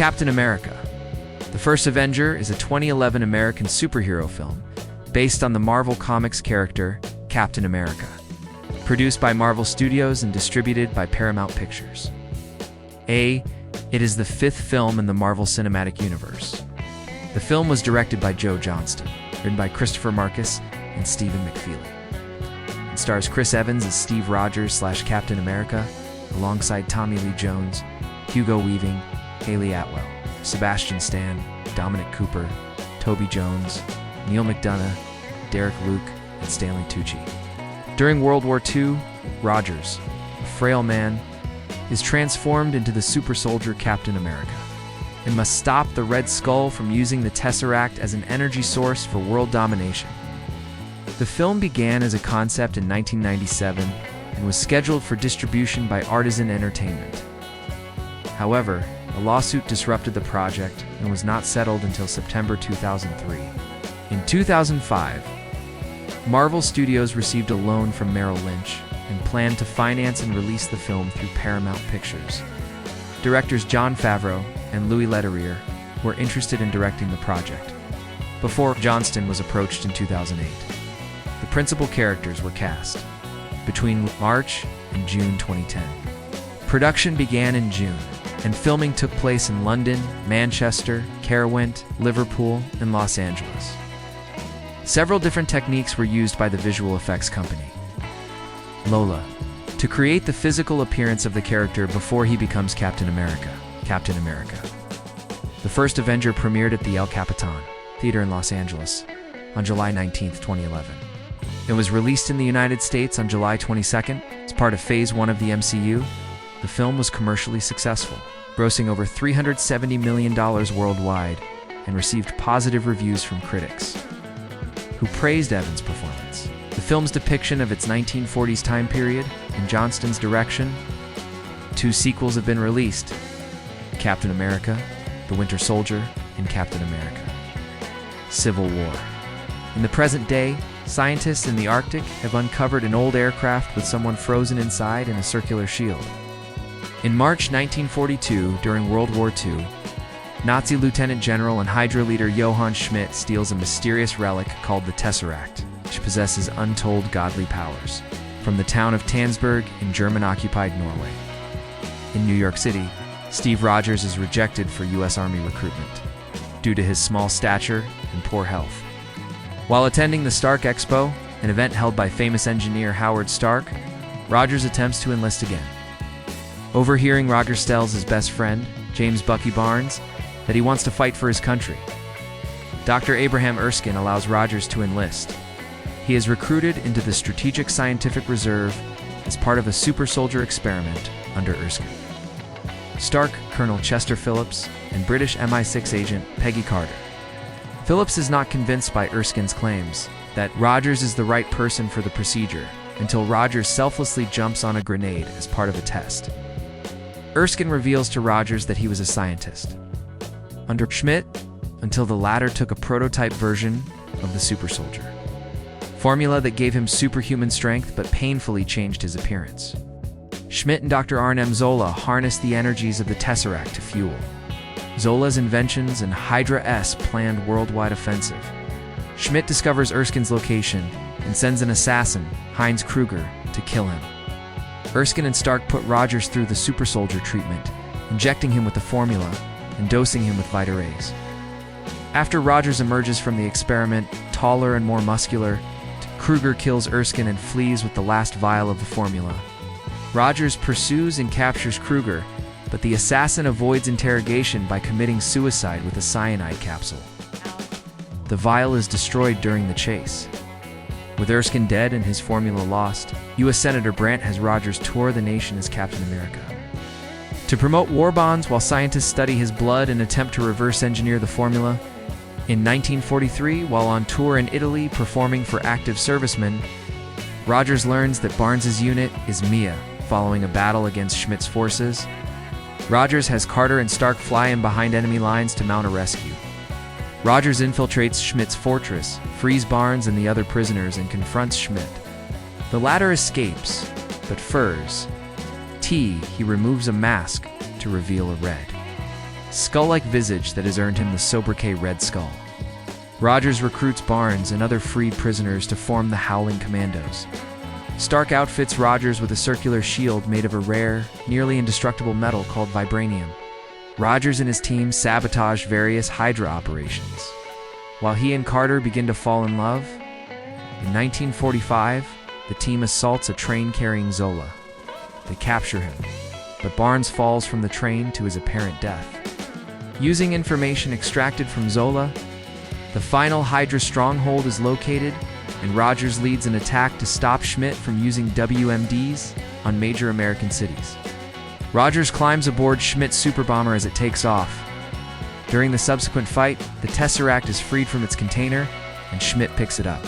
Captain America. The first Avenger is a 2011 American superhero film based on the Marvel Comics character Captain America, produced by Marvel Studios and distributed by Paramount Pictures. It is the fifth film in the Marvel Cinematic Universe. The film was directed by Joe Johnston, written by Christopher Marcus and Stephen McFeely. It stars Chris Evans as Steve Rogers/Captain America, alongside Tommy Lee Jones, Hugo Weaving, Haley Atwell, Sebastian Stan, Dominic Cooper, Toby Jones, Neil McDonough, Derek Luke, and Stanley Tucci. During World War II, Rogers, a frail man, is transformed into the super soldier Captain America and must stop the Red Skull from using the Tesseract as an energy source for world domination. The film began as a concept in 1997 and was scheduled for distribution by Artisan Entertainment. However, a lawsuit disrupted the project and was not settled until September 2003. In 2005, Marvel Studios received a loan from Merrill Lynch and planned to finance and release the film through Paramount Pictures. Directors Jon Favreau and Louis Leterrier were interested in directing the project, before Johnston was approached in 2008. The principal characters were cast between March and June 2010. Production began in June, and filming took place in London, Manchester, Caerwent, Liverpool, and Los Angeles. Several different techniques were used by the visual effects company, Lola, to create the physical appearance of the character before he becomes Captain America. The first Avenger premiered at the El Capitan Theater in Los Angeles on July 19, 2011. It was released in the United States on July 22nd as part of Phase 1 of the MCU. The film was commercially successful, grossing over $370 million worldwide and received positive reviews from critics, who praised Evans' performance. The film's depiction of its 1940s time period and Johnston's direction. 2 sequels have been released: Captain America, The Winter Soldier, and Captain America: Civil War. In the present day, scientists in the Arctic have uncovered an old aircraft with someone frozen inside in a circular shield. In March 1942, during World War II, Nazi Lieutenant General and Hydra leader Johann Schmidt steals a mysterious relic called the Tesseract, which possesses untold godly powers, from the town of Tønsberg in German-occupied Norway. In New York City, Steve Rogers is rejected for U.S. Army recruitment due to his small stature and poor health. While attending the Stark Expo, an event held by famous engineer Howard Stark, Rogers attempts to enlist again. Overhearing, Rogers tells his best friend, James Bucky Barnes, that he wants to fight for his country. Dr. Abraham Erskine allows Rogers to enlist. He is recruited into the Strategic Scientific Reserve as part of a super soldier experiment under Erskine. Stark, Colonel Chester Phillips, and British MI6 agent Peggy Carter. Phillips is not convinced by Erskine's claims that Rogers is the right person for the procedure until Rogers selflessly jumps on a grenade as part of a test. Erskine reveals to Rogers that he was a scientist under Schmidt until the latter took a prototype version of the super soldier formula that gave him superhuman strength but painfully changed his appearance. Schmidt and Dr. Arnim Zola harnessed the energies of the Tesseract to fuel Zola's inventions and Hydra-S planned worldwide offensive. Schmidt discovers Erskine's location and sends an assassin, Heinz Kruger, to kill him. Erskine and Stark put Rogers through the super soldier treatment, injecting him with the formula and dosing him with Vita Rays. After Rogers emerges from the experiment, taller and more muscular, Kruger kills Erskine and flees with the last vial of the formula. Rogers pursues and captures Kruger, but the assassin avoids interrogation by committing suicide with a cyanide capsule. The vial is destroyed during the chase. With Erskine dead and his formula lost, U.S. Senator Brandt has Rogers tour the nation as Captain America. To promote war bonds while scientists study his blood and attempt to reverse engineer the formula, in 1943, while on tour in Italy performing for active servicemen, Rogers learns that Barnes's unit is Mia following a battle against Schmidt's forces. Rogers has Carter and Stark fly in behind enemy lines to mount a rescue. Rogers infiltrates Schmidt's fortress, frees Barnes and the other prisoners, and confronts Schmidt. The latter escapes, but he removes a mask to reveal a red skull-like visage that has earned him the sobriquet Red Skull. Rogers recruits Barnes and other freed prisoners to form the Howling Commandos. Stark outfits Rogers with a circular shield made of a rare, nearly indestructible metal called vibranium. Rogers and his team sabotage various Hydra operations. While he and Carter begin to fall in love, in 1945, the team assaults a train carrying Zola. They capture him, but Barnes falls from the train to his apparent death. Using information extracted from Zola, the final Hydra stronghold is located, and Rogers leads an attack to stop Schmidt from using WMDs on major American cities. Rogers climbs aboard Schmidt's super bomber as it takes off. During the subsequent fight, the Tesseract is freed from its container, and Schmidt picks it up.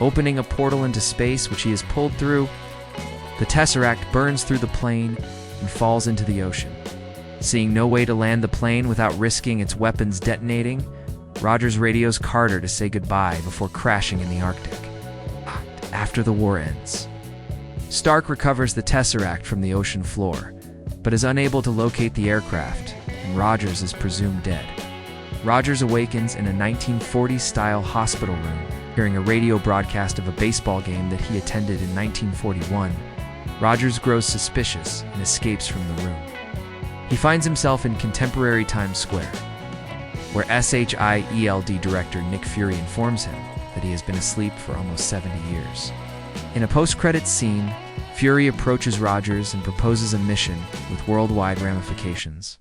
Opening a portal into space, which he is pulled through, the Tesseract burns through the plane and falls into the ocean. Seeing no way to land the plane without risking its weapons detonating, Rogers radios Carter to say goodbye before crashing in the Arctic. After the war ends, Stark recovers the Tesseract from the ocean floor, but is unable to locate the aircraft, and Rogers is presumed dead. Rogers awakens in a 1940s-style hospital room, hearing a radio broadcast of a baseball game that he attended in 1941. Rogers grows suspicious and escapes from the room. He finds himself in contemporary Times Square, where SHIELD director Nick Fury informs him that he has been asleep for almost 70 years. In a post-credits scene, Fury approaches Rogers and proposes a mission with worldwide ramifications.